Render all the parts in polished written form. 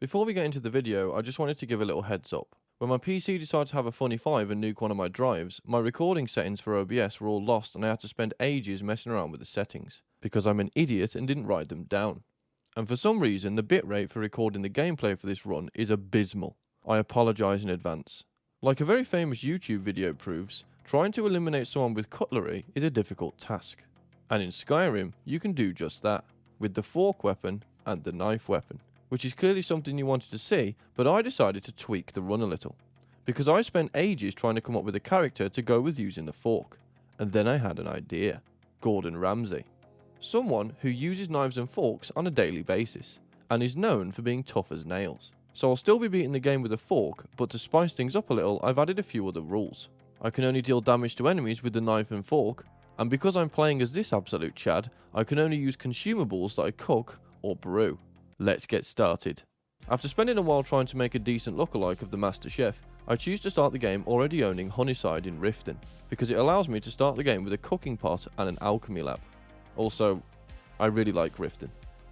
Before we get into the video, I just wanted to give a little heads up. When my PC decided to have a funny five and nuke one of my drives, my recording settings for OBS were all lost and I had to spend ages messing around with the settings, because I'm an idiot and didn't write them down. And for some reason, the bitrate for recording the gameplay for this run is abysmal. I apologise in advance. Like a very famous YouTube video proves, trying to eliminate someone with cutlery is a difficult task. And in Skyrim, you can do just that, with the fork weapon and the knife weapon, which is clearly something you wanted to see, but I decided to tweak the run a little. Because I spent ages trying to come up with a character to go with using the fork. And then I had an idea. Gordon Ramsay. Someone who uses knives and forks on a daily basis, and is known for being tough as nails. So I'll still be beating the game with a fork, but to spice things up a little, I've added a few other rules. I can only deal damage to enemies with the knife and fork, and because I'm playing as this absolute Chad, I can only use consumables that I cook or brew. Let's get started. After spending a while trying to make a decent lookalike of the Master Chef, I choose to start the game already owning Honeyside in Riften, because it allows me to start the game with a cooking pot and an alchemy lab. Also, I really like Riften.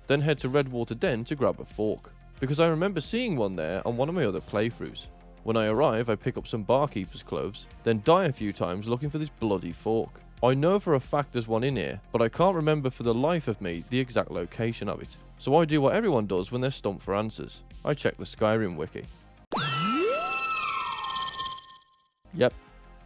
Then head to Redwater Den to grab a fork, because I remember seeing one there on one of my other playthroughs. When I arrive, I pick up some barkeeper's clothes, then die a few times looking for this bloody fork. I know for a fact there's one in here, but I can't remember for the life of me the exact location of it. So I do what everyone does when they're stumped for answers. I check the Skyrim wiki. Yep,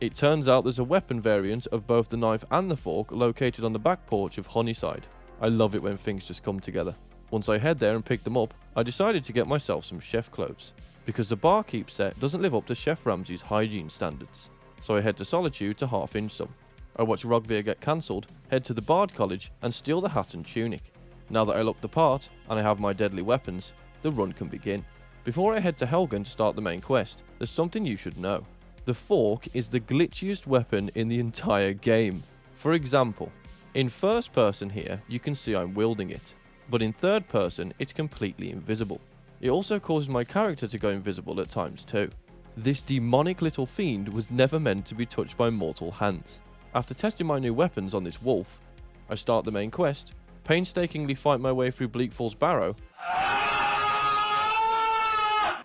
it turns out there's a weapon variant of both the knife and the fork located on the back porch of Honeyside. I love it when things just come together. Once I head there and pick them up, I decided to get myself some chef clothes, because the barkeep set doesn't live up to Chef Ramsay's hygiene standards. So I head to Solitude to half-inch some. I watch Rogvir get cancelled, head to the Bard College and steal the hat and tunic. Now that I look the part, and I have my deadly weapons, the run can begin. Before I head to Helgen to start the main quest, there's something you should know. The fork is the glitchiest weapon in the entire game. For example, in first person here, you can see I'm wielding it, but in third person, it's completely invisible. It also causes my character to go invisible at times too. This demonic little fiend was never meant to be touched by mortal hands. After testing my new weapons on this wolf, I start the main quest, painstakingly fight my way through Bleak Falls Barrow,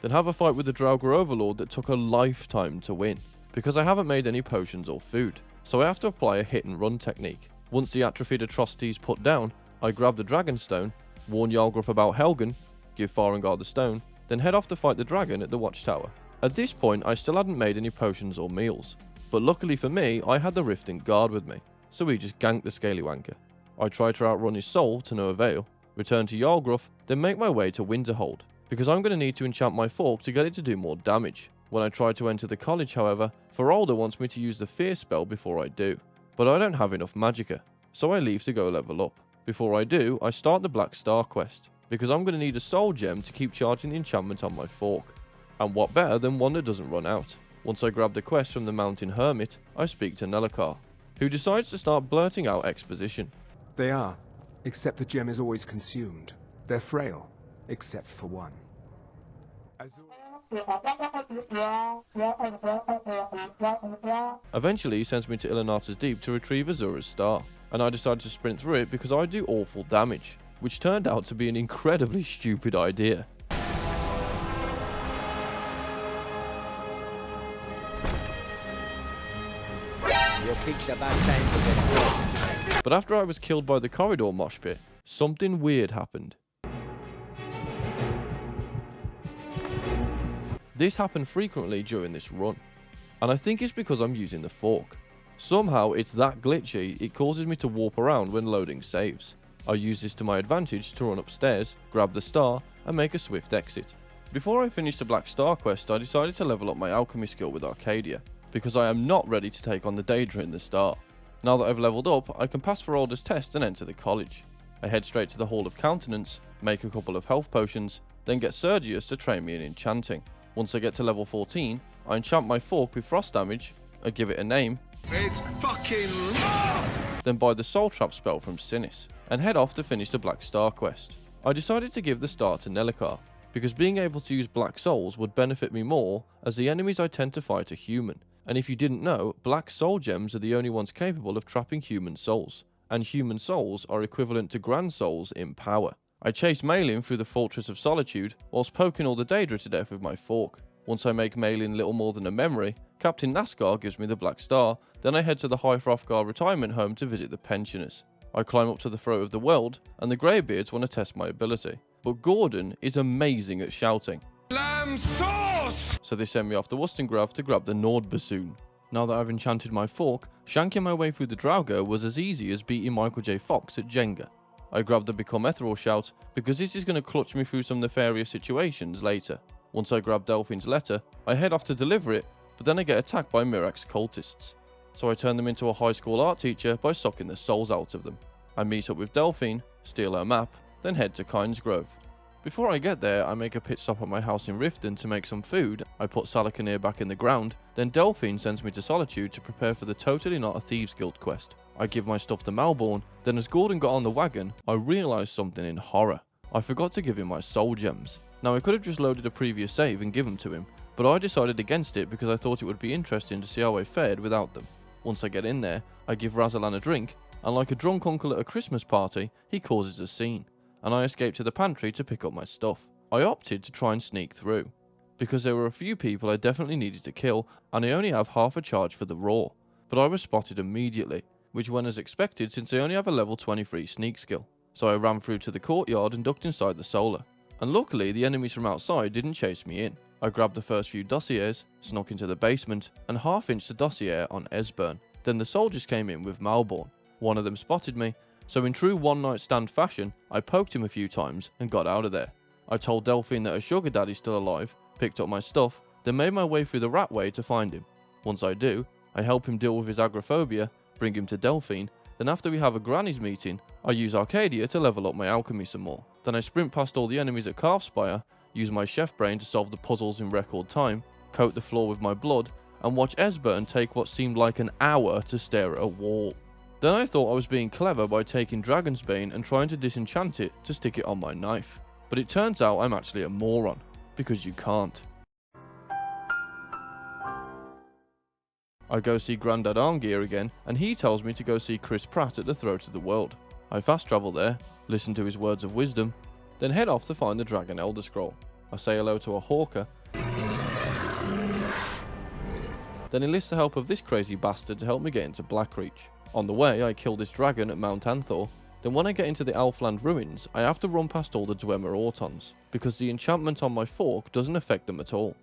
then have a fight with the Draugr Overlord that took a lifetime to win, because I haven't made any potions or food, so I have to apply a hit and run technique. Once the atrophied atrocity is put down, I grab the Dragonstone, warn Jarlgruf about Helgen, give Farengar the stone, then head off to fight the dragon at the Watchtower. At this point I still hadn't made any potions or meals, but luckily for me I had the Riften guard with me, so he just ganked the scaly wanker. I try to outrun his soul to no avail, return to Jarlgruf, then make my way to Winterhold, because I'm going to need to enchant my fork to get it to do more damage. When I try to enter the college however, Feralda wants me to use the fear spell before I do, but I don't have enough magicka, so I leave to go level up. Before I do, I start the Black Star quest, because I'm going to need a soul gem to keep charging the enchantment on my fork. And what better than one that doesn't run out? Once I grab the quest from the Mountain Hermit, I speak to Nelacar, who decides to start blurting out exposition. They are, except the gem is always consumed. They're frail, except for one. Eventually he sends me to Ilinata's Deep to retrieve Azura's star, and I decided to sprint through it because I do awful damage, which turned out to be an incredibly stupid idea. But after I was killed by the corridor mosh pit, something weird happened. This happened frequently during this run, and I think it's because I'm using the fork. Somehow it's that glitchy it causes me to warp around when loading saves. I use this to my advantage to run upstairs, grab the star, and make a swift exit. Before I finished the Black Star quest, I decided to level up my alchemy skill with Arcadia, because I am not ready to take on the Daedra in the start. Now that I've leveled up, I can pass Feralda's test and enter the college. I head straight to the Hall of Countenance, make a couple of health potions, then get Sergius to train me in enchanting. Once I get to level 14, I enchant my fork with frost damage, I give it a name, It's fucking... then buy the Soul Trap spell from Sinis, and head off to finish the Black Star quest. I decided to give the star to Nelacar, because being able to use Black Souls would benefit me more, as the enemies I tend to fight are human, and if you didn't know, Black Soul Gems are the only ones capable of trapping human souls, and human souls are equivalent to Grand Souls in power. I chase Malin through the Fortress of Solitude whilst poking all the Daedra to death with my fork. Once I make Malin little more than a memory, Captain NASCAR gives me the Black Star, then I head to the High Hrothgar retirement home to visit the pensioners. I climb up to the throat of the world, and the Greybeards want to test my ability. But Gordon is amazing at shouting. Lamb sauce! So they send me off to Wostengrav to grab the Nord bassoon. Now that I've enchanted my fork, shanking my way through the Draugr was as easy as beating Michael J. Fox at Jenga. I grabbed the Become Ethereal shout because this is going to clutch me through some nefarious situations later. Once I grab Delphine's letter, I head off to deliver it, but then I get attacked by Mirax cultists. So I turn them into a high school art teacher by sucking the souls out of them. I meet up with Delphine, steal her map, then head to Kynes Grove. Before I get there, I make a pit stop at my house in Riften to make some food. I put Salakanir back in the ground, then Delphine sends me to Solitude to prepare for the Totally Not a Thieves Guild quest. I give my stuff to Malborn, then as Gordon got on the wagon, I realised something in horror. I forgot to give him my soul gems. Now I could have just loaded a previous save and given them to him, but I decided against it because I thought it would be interesting to see how I fared without them. Once I get in there, I give Razalan a drink, and like a drunk uncle at a Christmas party, he causes a scene, and I escape to the pantry to pick up my stuff. I opted to try and sneak through, because there were a few people I definitely needed to kill, and I only have half a charge for the raw, but I was spotted immediately, which went as expected since I only have a level 23 sneak skill. So I ran through to the courtyard and ducked inside the solar, and luckily the enemies from outside didn't chase me in. I grabbed the first few dossiers, snuck into the basement, and half-inched the dossier on Esbern. Then the soldiers came in with Malborn. One of them spotted me, so in true one-night stand fashion, I poked him a few times and got out of there. I told Delphine that her sugar daddy's still alive, picked up my stuff, then made my way through the Ratway to find him. Once I do, I help him deal with his agoraphobia, bring him to Delphine, then after we have a granny's meeting, I use Arcadia to level up my alchemy some more. Then I sprint past all the enemies at Calfspire, use my chef brain to solve the puzzles in record time, coat the floor with my blood, and watch Esbern take what seemed like an hour to stare at a wall. Then I thought I was being clever by taking Dragonsbane and trying to disenchant it to stick it on my knife. But it turns out I'm actually a moron, because you can't. I go see Grandad Armgear again, and he tells me to go see Chris Pratt at the Throat of the World. I fast travel there, listen to his words of wisdom, then head off to find the Dragon Elder Scroll. I say hello to a hawker, then enlist the help of this crazy bastard to help me get into Blackreach. On the way, I kill this dragon at Mount Anthor. Then when I get into the Elfland ruins, I have to run past all the Dwemer Autons, because the enchantment on my fork doesn't affect them at all.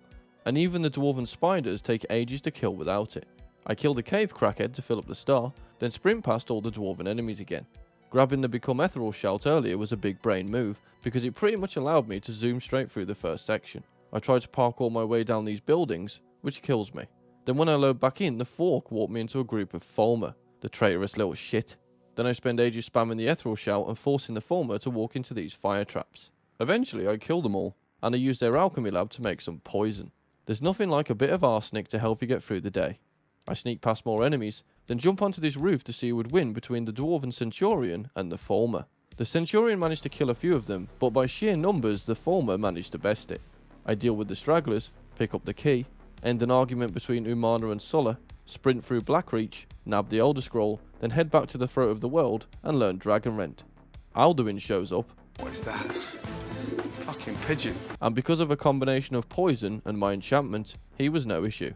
And even the dwarven spiders take ages to kill without it. I kill the cave crackhead to fill up the star, then sprint past all the dwarven enemies again. Grabbing the Become Ethereal shout earlier was a big brain move, because it pretty much allowed me to zoom straight through the first section. I try to parkour my way down these buildings, which kills me. Then when I load back in, the fork warped me into a group of Fulmer, the traitorous little shit. Then I spend ages spamming the Ethereal shout and forcing the Fulmer to walk into these fire traps. Eventually I kill them all, and I use their alchemy lab to make some poison. There's nothing like a bit of arsenic to help you get through the day. I sneak past more enemies, then jump onto this roof to see who would win between the Dwarven Centurion and the Fulmer. The Centurion managed to kill a few of them, but by sheer numbers the Fulmer managed to best it. I deal with the stragglers, pick up the key, end an argument between Umana and Sulla, sprint through Blackreach, nab the Elder Scroll, then head back to the Throat of the World and learn Dragonrend. Alduin shows up. What is that? Fucking pigeon. And because of a combination of poison and my enchantment, he was no issue.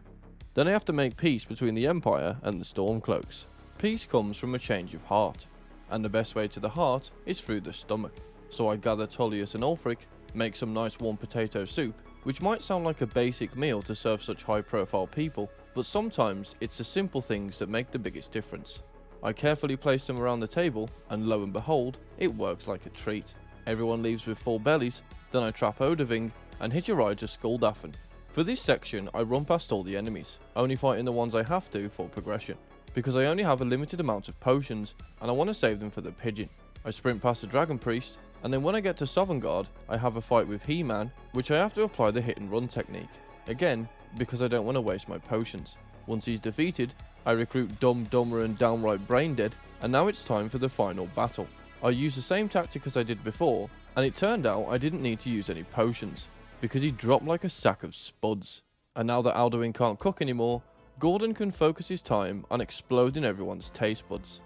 Then I have to make peace between the Empire and the Stormcloaks. Peace comes from a change of heart, and the best way to the heart is through the stomach. So I gather Tullius and Ulfric, make some nice warm potato soup, which might sound like a basic meal to serve such high profile people, but sometimes it's the simple things that make the biggest difference. I carefully place them around the table, and lo and behold, it works like a treat. Everyone leaves with full bellies, then I trap Odaving and hitch a ride to Skuldafen. For this section, I run past all the enemies, only fighting the ones I have to for progression, because I only have a limited amount of potions, and I want to save them for the pigeon. I sprint past the Dragon Priest, and then when I get to Sovngarde, I have a fight with He-Man, which I have to apply the hit and run technique, again, because I don't want to waste my potions. Once he's defeated, I recruit Dumb, Dumber and downright brain dead, and now it's time for the final battle. I use the same tactic as I did before, and it turned out I didn't need to use any potions, because he dropped like a sack of spuds. And now that Alduin can't cook anymore, Gordon can focus his time on exploding everyone's taste buds.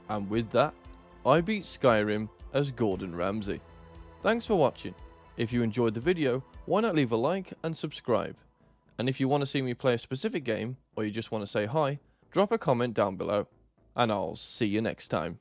And with that, I beat Skyrim as Gordon Ramsay. Thanks for watching. If you enjoyed the video, why not leave a like and subscribe? And if you want to see me play a specific game, or you just want to say hi, drop a comment down below. And I'll see you next time.